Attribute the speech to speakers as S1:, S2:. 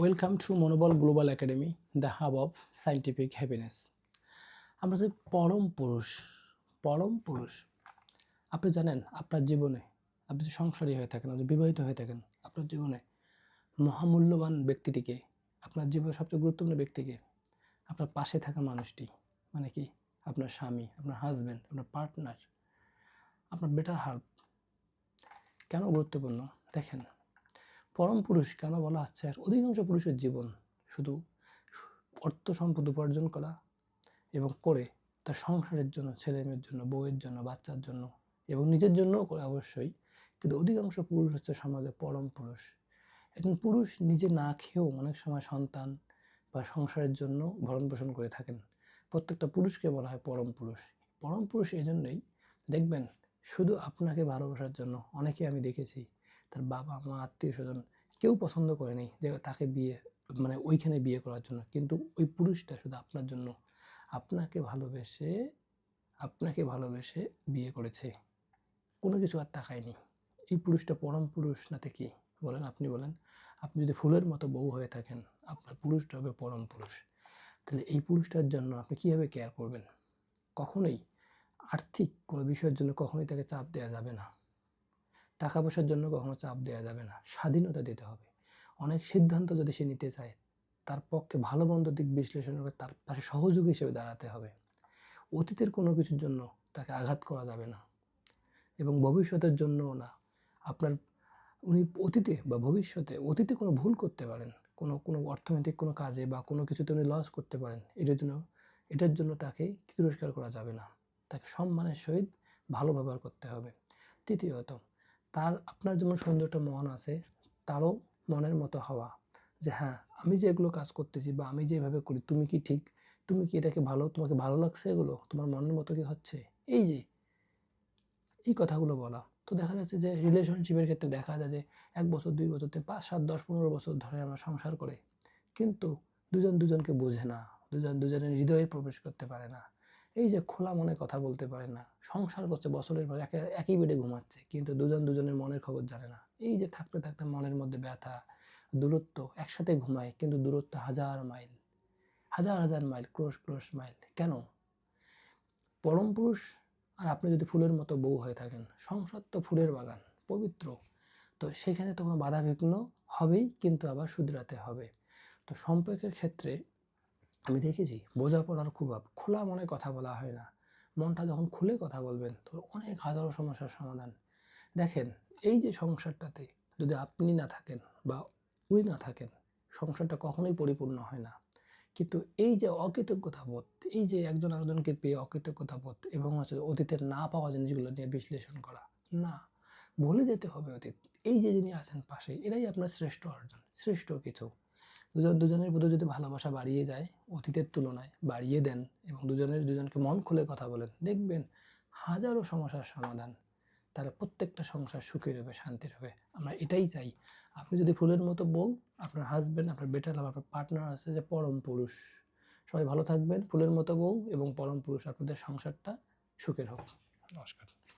S1: Welcome to মনোবল global academy, the hub of scientific happiness. আমরা যে পরম পুরুষ আপনি জানেন, আপনার জীবনে আপনি যদি সংসারী হয়ে থাকেন, আপনি বিবাহিত হয়ে থাকেন, আপনার জীবনে মহামূল্যবান ব্যক্তিটিকে, আপনার জীবনের সবচেয়ে গুরুত্বপূর্ণ ব্যক্তিকে, আপনার পাশে থাকা মানুষটি, মানে কি আপনার স্বামী, আপনার হাজব্যান্ড, আপনার পার্টনার, আপনার বেটার হাল্প কেন গুরুত্বপূর্ণ দেখেন। পরম পুরুষ কেন বলা হচ্ছে? আর অধিকাংশ পুরুষের জীবন শুধু অর্থ সম্পদ উপার্জন করা এবং করে তার সংসারের জন্য, ছেলে মেয়ের জন্য, বউয়ের জন্য, বাচ্চার জন্য এবং নিজের জন্যও করে অবশ্যই। কিন্তু অধিকাংশ পুরুষ হচ্ছে সমাজে পরম পুরুষ। একজন পুরুষ নিজে না খেয়েও অনেক সময় সন্তান বা সংসারের জন্য ভরণ পোষণ করে থাকেন। প্রত্যেকটা পুরুষকে বলা হয় পরম পুরুষ। পরম পুরুষ এই জন্যই দেখবেন, শুধু আপনাকে ভালোবাসার জন্য। অনেকে আমি দেখেছি তার বাবা মা আত্মীয় স্বজন কেউ পছন্দ করেনি যে তাকে বিয়ে, মানে ওইখানে বিয়ে করার জন্য, কিন্তু ওই পুরুষটা শুধু আপনার জন্য আপনাকে ভালোবেসে বিয়ে করেছে, কোনো কিছু আর তাকায়নি। এই পুরুষটা পরম পুরুষ নাতে কি বলেন? আপনি বলেন। আপনি যদি ফুলের মতো বউ হয়ে থাকেন, আপনার পুরুষটা হবে পরম পুরুষ। তাহলে এই পুরুষটার জন্য আপনি কীভাবে কেয়ার করবেন? কখনোই আর্থিক কোনো বিষয়ের জন্য কখনোই তাকে চাপ দেওয়া যাবে না। টাকা পয়সার জন্য কখনো চাপ দেওয়া যাবে না। স্বাধীনতা দিতে হবে। অনেক সিদ্ধান্ত যদি সে নিতে চায়, তার পক্ষে ভালো মন্দ দিক বিশ্লেষণ করে তার পাশে সহযোগী হিসেবে দাঁড়াতে হবে। অতীতের কোনো কিছুর জন্য তাকে আঘাত করা যাবে না এবং ভবিষ্যতের জন্যও না। আপনার উনি অতীতে বা ভবিষ্যতে অতীতে কোনো ভুল করতে পারেন, কোনো অর্থনৈতিক কোনো কাজে বা কোনো কিছুতে উনি লস করতে পারেন। এটার জন্য তাকে তিরস্কার করা যাবে না। তাকে সম্মানের সহিত ভালো ব্যবহার করতে হবে। তৃতীয়ত, আপনার যেমন সুন্দর একটা মন আছে, তারও মনের মতো হওয়া, যে হ্যাঁ, আমি যে এগুলো কাজ করতেছি বা আমি যেভাবে করি, তুমি কি ঠিক, তুমি কি এটাকে তোমাকে ভালো লাগছে, এগুলো তোমার মনের মতো কি হচ্ছে, এই কথাগুলো বলা। তো দেখা যাচ্ছে যে রিলেশনশিপের ক্ষেত্রে দেখা যায় যে 1 বছর 2 বছর 5 7 10 15 বছর ধরে আমরা সংসার করে, কিন্তু দুজন দুজনকে বোঝে না, দুজনের হৃদয়ে প্রবেশ করতে পারে না। এই যে খোলা মনে কথা বলতে পারে না, সংসার করছে বছরের পর, একই বেডে ঘুমাচ্ছে, কিন্তু দুজনের মনের খবর জানে না। এই যে থাকতে থাকতে মনের মধ্যে ব্যথা, দূরত্ব, একসাথে ঘুমায় কিন্তু দূরত্ব হাজার মাইল, হাজার মাইল, ক্রোশ মাইল। কেন? পরম পুরুষ আর আপনি যদি ফুলের মতো বউ হয়ে থাকেন, সংসার তো ফুলের বাগান, পবিত্র, তো সেখানে তো কোনো বাধাবিঘ্ন হবেই, কিন্তু আবার শুধরাতে হবে। তো সম্পর্কের ক্ষেত্রে আমি দেখেছি বোঝাপড়ার খুব খোলা মনে কথা বলা হয় না। মনটা যখন খুলে কথা বলবেন, তো অনেক হাজারো সমস্যার সমাধান। দেখেন, এই যে সংসারটাতে যদি আপনি না থাকেন বা উনি না থাকেন, সংসারটা কখনোই পরিপূর্ণ হয় না। কিন্তু এই যে অকৃতজ্ঞতাবোধ, এই যে একজন আরেকজনকে পেয়ে অকৃতজ্ঞতাবোধ এবং হচ্ছে অতীতের না পাওয়া জিনিসগুলো নিয়ে বিশ্লেষণ করা, না, ভুলে যেতে হবে অতীত। এই যে যিনি আছেন পাশে, এরাই আপনার শ্রেষ্ঠ অর্জন, শ্রেষ্ঠ কিছু। দুজনের প্রতি যদি ভালোবাসা বাড়িয়ে যায়, অতীতের তুলনায় বাড়িয়ে দেন এবং দুজনকে মন খুলে কথা বলেন, দেখবেন হাজারো সমস্যার সমাধান। তাহলে প্রত্যেকটা সংসার সুখের হবে, শান্তির হবে। আমরা এটাই চাই। আপনি যদি ফুলের মতো বউ, আপনার হাজব্যান্ড, আপনার বেটার লাভ, আপনার পার্টনার আছে যে পরম পুরুষ। সবাই ভালো থাকবেন, ফুলের মতো বউ এবং পরম পুরুষ, আপনাদের সংসারটা সুখের হোক। নমস্কার।